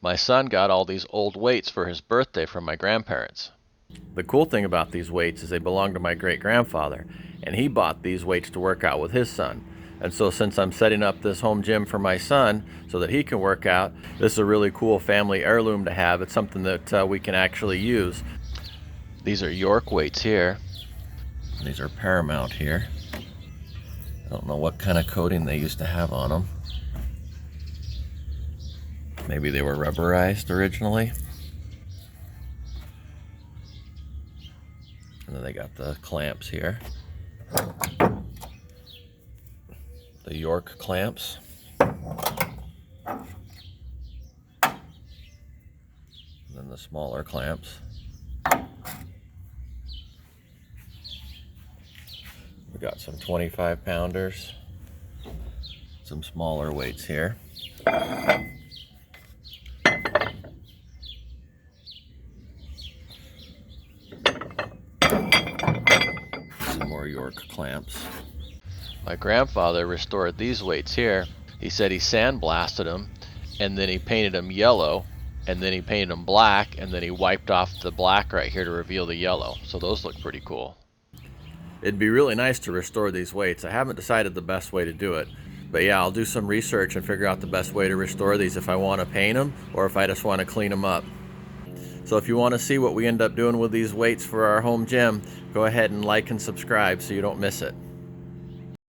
My son got all these old weights for his birthday from my grandparents. The cool thing about these weights is they belong to my great-grandfather, and he bought these weights to work out with his son. And so since I'm setting up this home gym for my son so that he can work out, this is a really cool family heirloom to have. It's something that we can actually use. These are York weights here. These are Paramount here. I don't know what kind of coating they used to have on them. Maybe they were rubberized originally. And then they got the clamps here. The York clamps. And then the smaller clamps. We got some 25-pounders. Some smaller weights here. Some more York clamps. My grandfather restored these weights here. He said he sandblasted them, and then he painted them yellow, and then he painted them black, and then he wiped off the black right here to reveal the yellow. So those look pretty cool. It'd be really nice to restore these weights. I haven't decided the best way to do it. But yeah, I'll do some research and figure out the best way to restore these, if I want to paint them or if I just want to clean them up. So if you want to see what we end up doing with these weights for our home gym, go ahead and like and subscribe so you don't miss it.